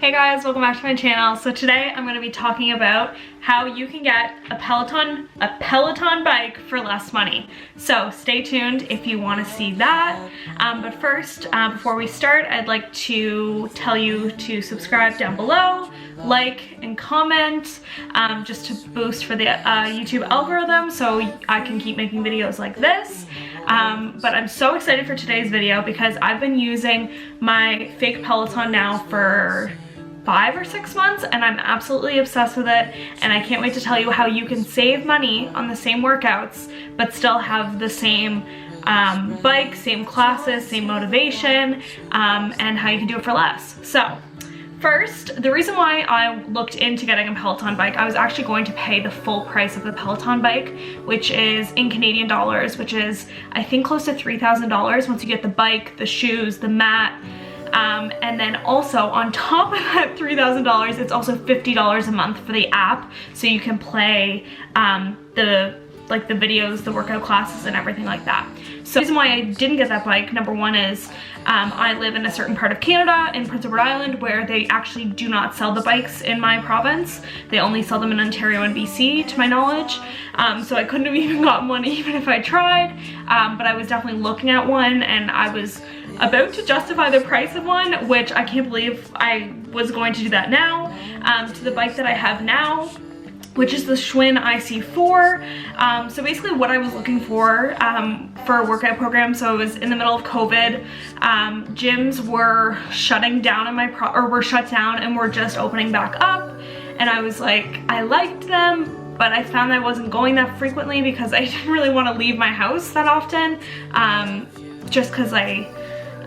Hey guys, welcome back to my channel. So today I'm going to be talking about how you can get a Peloton bike for less money. So stay tuned if you want to see that. But first, before we start, I'd like to tell you to subscribe down below, like and comment, just to boost for the YouTube algorithm so I can keep making videos like this. But I'm so excited for today's video because I've been using my fake Peloton now for 5 or 6 months and I'm absolutely obsessed with it, and I can't wait to tell you how you can save money on the same workouts but still have the same bike, same classes, same motivation, and how you can do it for less. So first, the reason why I looked into getting a Peloton bike, I was actually going to pay the full price of the Peloton bike, which is in Canadian dollars, which is I think close to $3,000 once you get the bike, the shoes, the mat. And then also on top of that $3,000, it's also $50 a month for the app, so you can play the videos, the workout classes, and everything like that. So the reason why I didn't get that bike, number one, is I live in a certain part of Canada, in Prince Edward Island, where they actually do not sell the bikes in my province. They only sell them in Ontario and BC, to my knowledge. So I couldn't have even gotten one even if I tried, but I was definitely looking at one, and I was about to justify the price of one, which I can't believe I was going to do that now, to the bike that I have now, which is the Schwinn IC4. So basically what I was looking for a workout program, so it was in the middle of COVID, gyms were shutting down in were shut down and were just opening back up, and I was like, I liked them, but I found I wasn't going that frequently because I didn't really want to leave my house that often, just because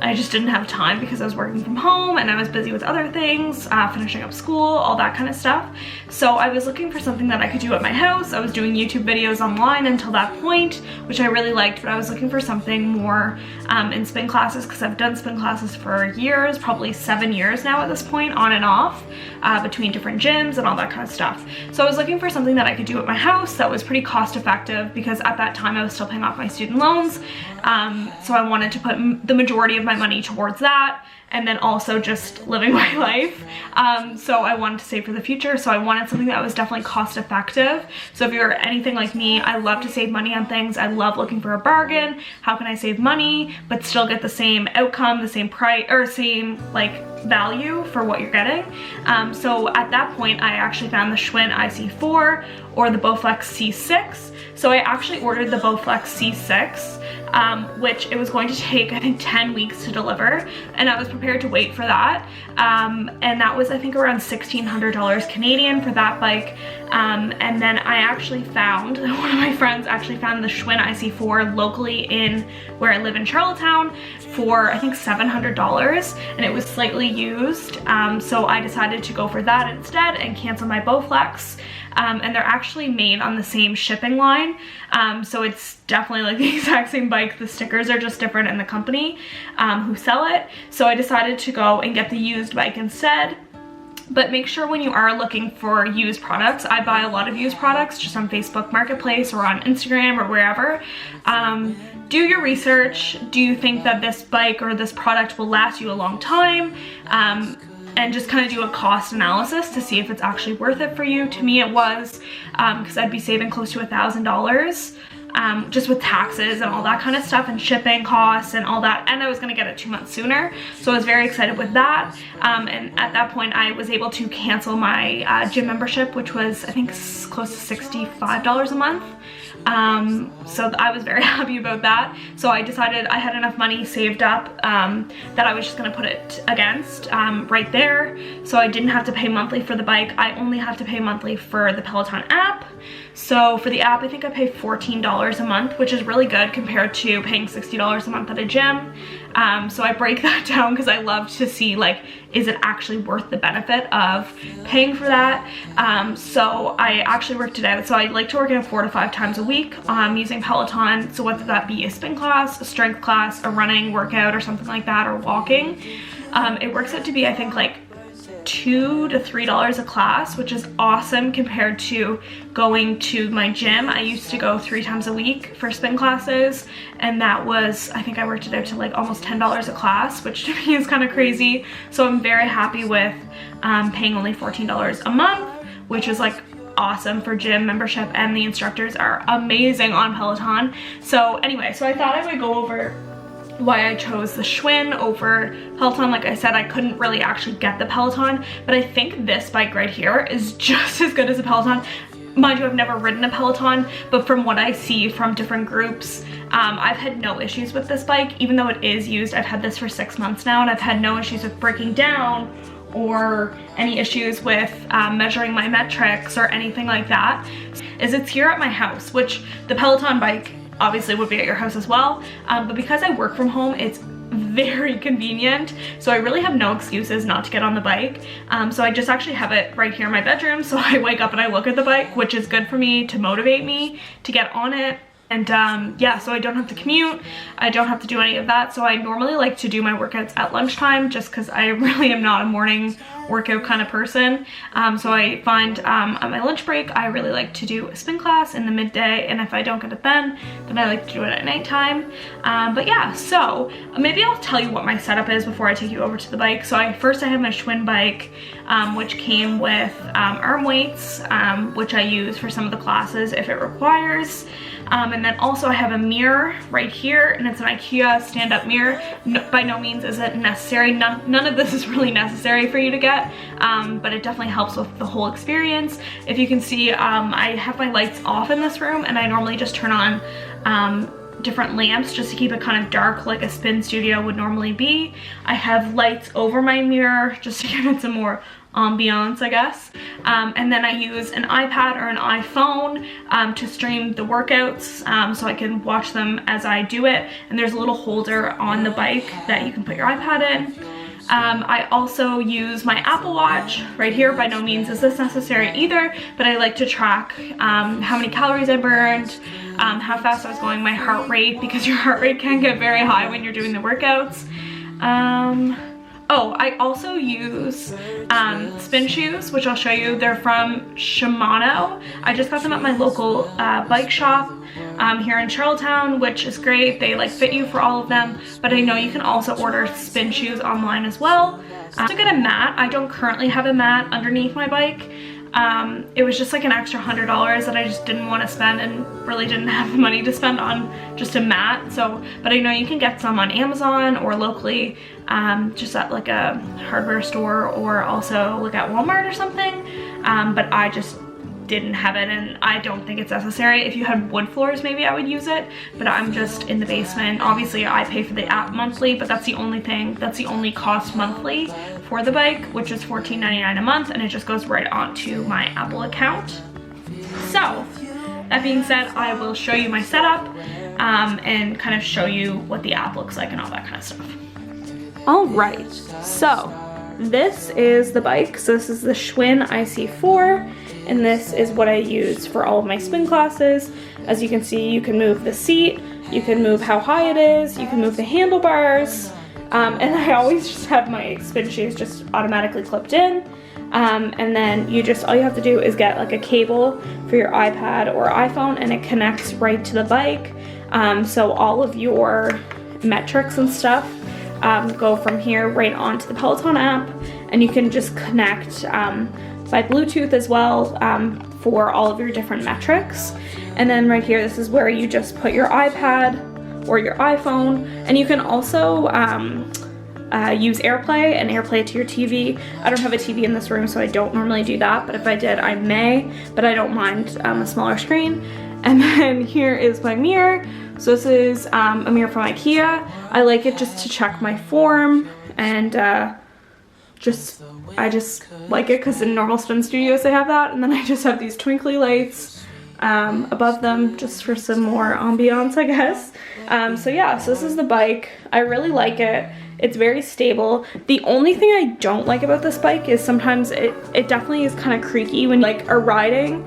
I just didn't have time because I was working from home and I was busy with other things, finishing up school, all that kind of stuff. So I was looking for something that I could do at my house. I was doing YouTube videos online until that point, which I really liked, but I was looking for something more in spin classes, because I've done spin classes for years, probably 7 years now at this point, on and off, between different gyms and all that kind of stuff. So I was looking for something that I could do at my house that was pretty cost effective, because at that time I was still paying off my student loans. So I wanted to put the majority of my money towards that, and then also just living my life. So I wanted to save for the future, so I wanted something that was definitely cost effective. So if you're anything like me, I love to save money on things. I love looking for a bargain. How can I save money but still get the same outcome, the same price, or same like value for what you're getting? So at that point I actually found the Schwinn IC4 or the Bowflex C6. So I actually ordered the Bowflex C6, which it was going to take I think 10 weeks to deliver, and I was prepared to wait for that, and that was I think around $1,600 Canadian for that bike. And then I actually found, one of my friends actually found the Schwinn IC4 locally in where I live in Charlottetown for I think $700, and it was slightly used, so I decided to go for that instead and cancel my Bowflex. And they're actually made on the same shipping line, so it's definitely like the exact same bike. The stickers are just different in the company who sell it. So I decided to go and get the used bike instead. But make sure when you are looking for used products, I buy a lot of used products just on Facebook Marketplace or on Instagram or wherever. Do your research. Do you think that this bike or this product will last you a long time? And just kind of do a cost analysis to see if it's actually worth it for you. To me it was, because I'd be saving close to $1,000 just with taxes and all that kind of stuff, and shipping costs and all that, and I was going to get it 2 months sooner, so I was very excited with that. And at that point I was able to cancel my gym membership, which was I think close to $65 a month. So I was very happy about that. So I decided I had enough money saved up that I was just going to put it against right there, so I didn't have to pay monthly for the bike. I only have to pay monthly for the Peloton app. So for the app I think I pay $14 a month, which is really good compared to paying $60 a month at a gym. So I break that down because I love to see, like, is it actually worth the benefit of paying for that? So I actually worked it out. So I like to work out 4 to 5 times a week using Peloton. So whether that be a spin class, a strength class, a running workout or something like that, or walking, it works out to be I think like $2 to $3 a class, which is awesome compared to going to my gym. I used to go 3 times a week for spin classes, and that was, I think I worked it out to like almost $10 a class, which to me is kind of crazy. So I'm very happy with paying only $14 a month, which is like awesome for gym membership, and the instructors are amazing on Peloton. So anyway, so I thought I would go over why I chose the Schwinn over Peloton. Like I said, I couldn't really actually get the Peloton, but I think this bike right here is just as good as a Peloton. Mind you, I've never ridden a Peloton, but from what I see from different groups, I've had no issues with this bike, even though it is used. I've had this for 6 months now, and I've had no issues with breaking down or any issues with measuring my metrics or anything like that. It's here at my house, which the Peloton bike obviously would be at your house as well, but because I work from home, it's very convenient, so I really have no excuses not to get on the bike. So I just actually have it right here in my bedroom, so I wake up and I look at the bike, which is good for me to motivate me to get on it. And yeah, so I don't have to commute, I don't have to do any of that. So I normally like to do my workouts at lunchtime, just because I really am not a morning workout kind of person. So I find on my lunch break, I really like to do a spin class in the midday, and if I don't get it then I like to do it at nighttime. But yeah, so maybe I'll tell you what my setup is before I take you over to the bike. So first I have my Schwinn bike, which came with arm weights, which I use for some of the classes if it requires. And then also I have a mirror right here, and it's an IKEA stand-up mirror. By no means is it necessary. None of this is really necessary for you to get, but it definitely helps with the whole experience. If you can see, I have my lights off in this room, and I normally just turn on different lamps just to keep it kind of dark like a spin studio would normally be. I have lights over my mirror just to give it some more ambiance, I guess. And then I use an iPad or an iPhone to stream the workouts, so I can watch them as I do it. And there's a little holder on the bike that you can put your iPad in. I also use my Apple Watch right here. By no means is this necessary either, but I like to track how many calories I burned, how fast I was going, my heart rate, because your heart rate can get very high when you're doing the workouts. Oh, I also use spin shoes, which I'll show you. They're from Shimano. I just got them at my local bike shop here in Charlottetown, which is great. They like fit you for all of them, but I know you can also order spin shoes online as well. To get a mat, I don't currently have a mat underneath my bike. It was just like an extra $100 that I just didn't want to spend, and really didn't have the money to spend on just a mat. So, but I know you can get some on Amazon or locally, just at like a hardware store, or also look at Walmart or something. But I just didn't have it, and I don't think it's necessary. If you had wood floors, maybe I would use it, but I'm just in the basement. Obviously I pay for the app monthly, but that's the only thing, that's the only cost monthly for the bike, which is $14.99 a month, and it just goes right onto my Apple account. So that being said, I will show you my setup and kind of show you what the app looks like and all that kind of stuff. All right, so this is the bike. So this is the Schwinn IC4, and this is what I use for all of my spin classes. As you can see, you can move the seat, you can move how high it is, you can move the handlebars, and I always just have my spin shoes just automatically clipped in. And then all you have to do is get like a cable for your iPad or iPhone, and it connects right to the bike. So all of your metrics and stuff go from here right onto the Peloton app, and you can just connect by Bluetooth as well for all of your different metrics. And then right here, this is where you just put your iPad or your iPhone, and you can also use AirPlay and AirPlay to your TV. I don't have a TV in this room, so I don't normally do that, but if I did, I may, but I don't mind a smaller screen. And then here is my mirror. So this is a mirror from IKEA. I like it just to check my form, and I just like it because in normal spin studios they have that, and then I just have these twinkly lights above them just for some more ambiance, I guess. So yeah, so this is the bike. I really like it. It's very stable. The only thing I don't like about this bike is sometimes it definitely is kind of creaky when you are riding.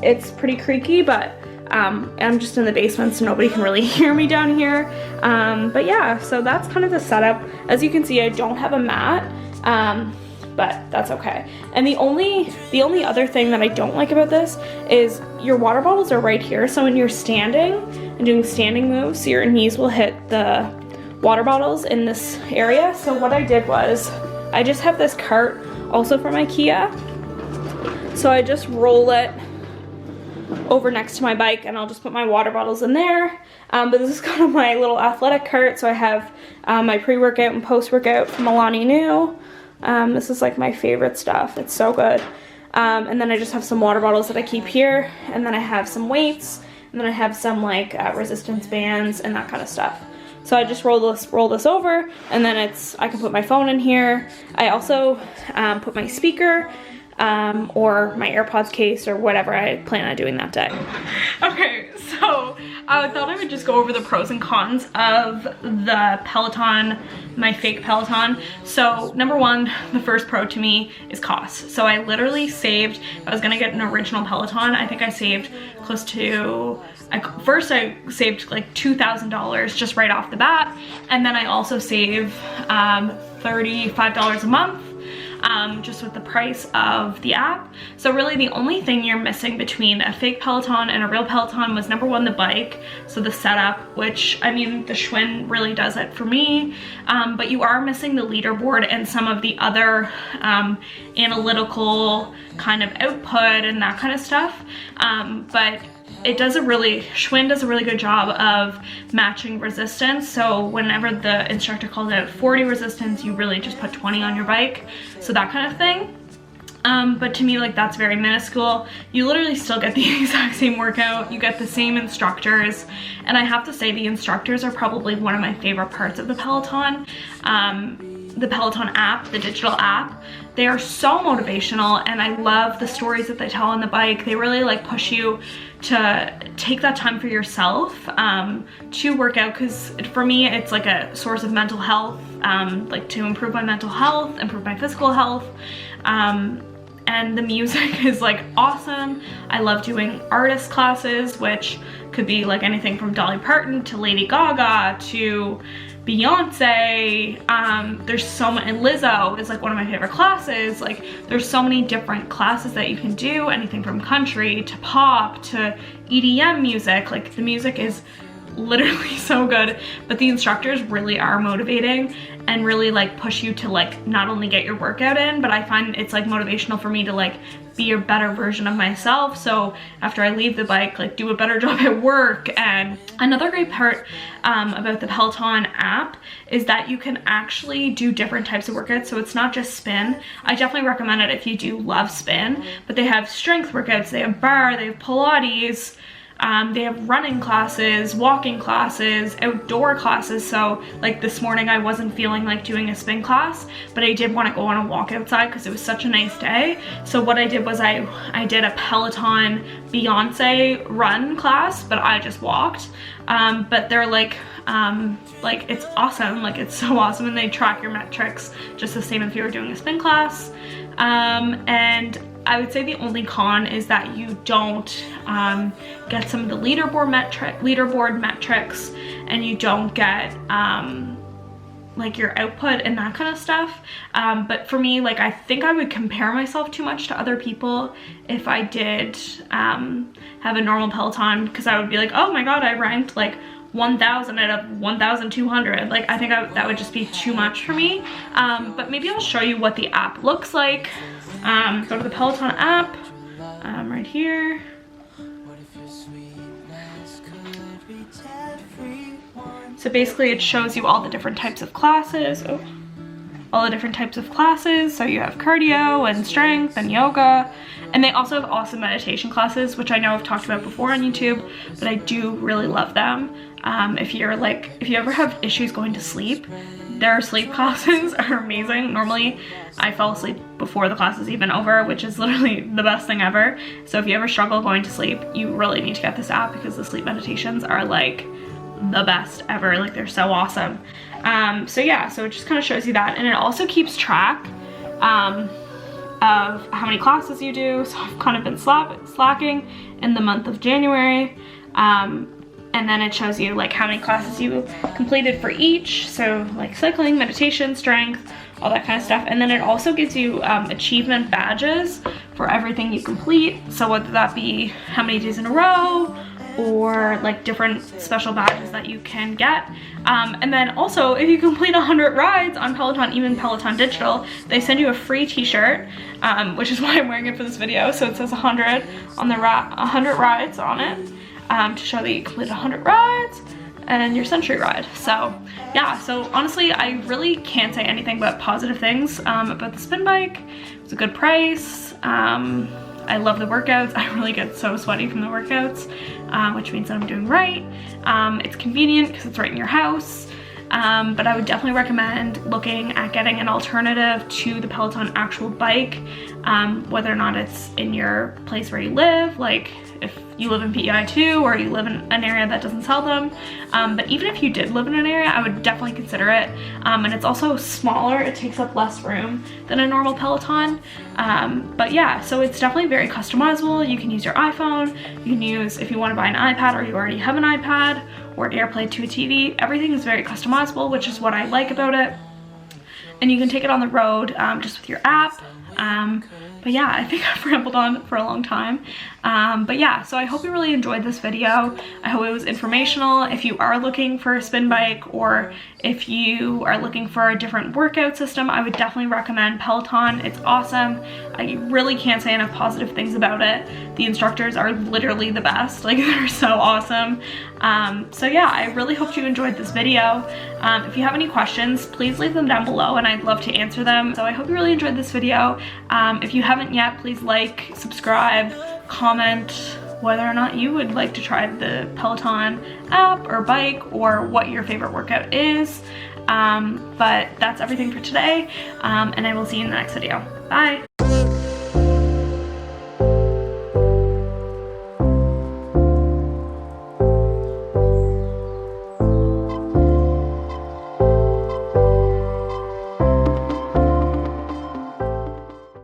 It's pretty creaky, but I'm just in the basement, so nobody can really hear me down here. But yeah, so that's kind of the setup. As you can see, I don't have a mat, but that's okay. And the only other thing that I don't like about this is your water bottles are right here. So when you're standing and doing standing moves, your knees will hit the water bottles in this area. So what I did was, I just have this cart also from IKEA. So I just roll it over next to my bike and I'll just put my water bottles in there. But this is kind of my little athletic cart. So I have my pre-workout and post-workout from Alani Nu. This is like my favorite stuff. It's so good. And then I just have some water bottles that I keep here. And then I have some weights. And then I have some like resistance bands and that kind of stuff. So I just roll this over, and then I can put my phone in here. I also put my speaker or my AirPods case or whatever I plan on doing that day. Okay, so I thought I would just go over the pros and cons of the Peloton, my fake Peloton. So number one, the first pro to me is cost. So I literally saved, if I was gonna get an original Peloton, I think I saved close to, first I saved like $2,000 just right off the bat. And then I also save $35 a month. Just with the price of the app. So really the only thing you're missing between a fake Peloton and a real Peloton was number one, the bike. So the setup, which I mean, the Schwinn really does it for me. But you are missing the leaderboard and some of the other analytical kind of output and that kind of stuff. But it does Schwinn does a really good job of matching resistance. So whenever the instructor calls out 40 resistance, you really just put 20 on your bike. So that kind of thing. But to me, like, that's very minuscule. You literally still get the exact same workout. You get the same instructors. And I have to say the instructors are probably one of my favorite parts of the Peloton. The Peloton app, the digital app, they are so motivational, and I love the stories that they tell on the bike. They really like push you to take that time for yourself to work out, because for me it's like a source of mental health, like to improve my mental health, improve my physical health. And the music is like awesome. I love doing artist classes, which could be like anything from Dolly Parton to Lady Gaga to Beyonce. There's so many, and Lizzo is like one of my favorite classes. Like there's so many different classes that you can do, anything from country to pop to EDM music. Like the music is literally so good, but the instructors really are motivating and really like push you to like not only get your workout in, but I find it's like motivational for me to like be a better version of myself. So after I leave the bike, like do a better job at work. And another great part about the Peloton app is that you can actually do different types of workouts. So it's not just spin. I definitely recommend it if you do love spin, but they have strength workouts, they have bar, they have Pilates, they have running classes, walking classes, outdoor classes. So like this morning I wasn't feeling like doing a spin class, but I did want to go on a walk outside because it was such a nice day. So what I did was I did a Peloton Beyonce run class, but I just walked. But they're like it's awesome, like it's so awesome, and they track your metrics just the same if you were doing a spin class. And I would say the only con is that you don't get some of the leaderboard metrics, and you don't get like your output and that kind of stuff. But for me, like I think I would compare myself too much to other people if I did have a normal Peloton, because I would be like, oh my god, I ranked like 1,000 out of 1,200. Like I think that would just be too much for me. But maybe I'll show you what the app looks like. Go to the Peloton app, right here. So basically it shows you all the different types of classes. All the different types of classes. So you have cardio and strength and yoga. And they also have awesome meditation classes, which I know I've talked about before on YouTube, but I do really love them. If you ever have issues going to sleep, their sleep classes are amazing. Normally I fall asleep before the class is even over, which is literally the best thing ever. So if you ever struggle going to sleep, you really need to get this app, because the sleep meditations are like the best ever. Like they're so awesome. So yeah, so it just kind of shows you that, and it also keeps track of how many classes you do. So I've kind of been slacking in the month of January. And then it shows you like how many classes you completed for each. So like cycling, meditation, strength, all that kind of stuff. And then it also gives you achievement badges for everything you complete. So whether that be how many days in a row, or like different special badges that you can get. And then also, if you complete 100 rides on Peloton, even Peloton Digital, they send you a free t-shirt, which is why I'm wearing it for this video. So it says 100 on the 100 rides on it, to show that you completed 100 rides and your century ride. So yeah, so honestly, I really can't say anything but positive things about the spin bike. It's a good price. I love the workouts. I really get so sweaty from the workouts, which means that I'm doing right. It's convenient because it's right in your house. But I would definitely recommend looking at getting an alternative to the Peloton actual bike, whether or not it's in your place where you live, like if you live in PEI 2 or you live in an area that doesn't sell them. But even if you did live in an area, I would definitely consider it. And it's also smaller, it takes up less room than a normal Peloton. But yeah, so it's definitely very customizable. You can use your iPhone, you can use, if you want to buy an iPad or you already have an iPad, or AirPlay to a TV, everything is very customizable, which is what I like about it. And you can take it on the road just with your app. But yeah, I think I've rambled on for a long time. But yeah, so I hope you really enjoyed this video. I hope it was informational. If you are looking for a spin bike, or if you are looking for a different workout system, I would definitely recommend Peloton. It's awesome. I really can't say enough positive things about it. The instructors are literally the best. Like, they're so awesome. So yeah, I really hope you enjoyed this video. If you have any questions, please leave them down below and I'd love to answer them. So I hope you really enjoyed this video. If you haven't yet, please like, subscribe, comment whether or not you would like to try the Peloton app or bike, or what your favorite workout is. But that's everything for today, and I will see you in the next video. Bye!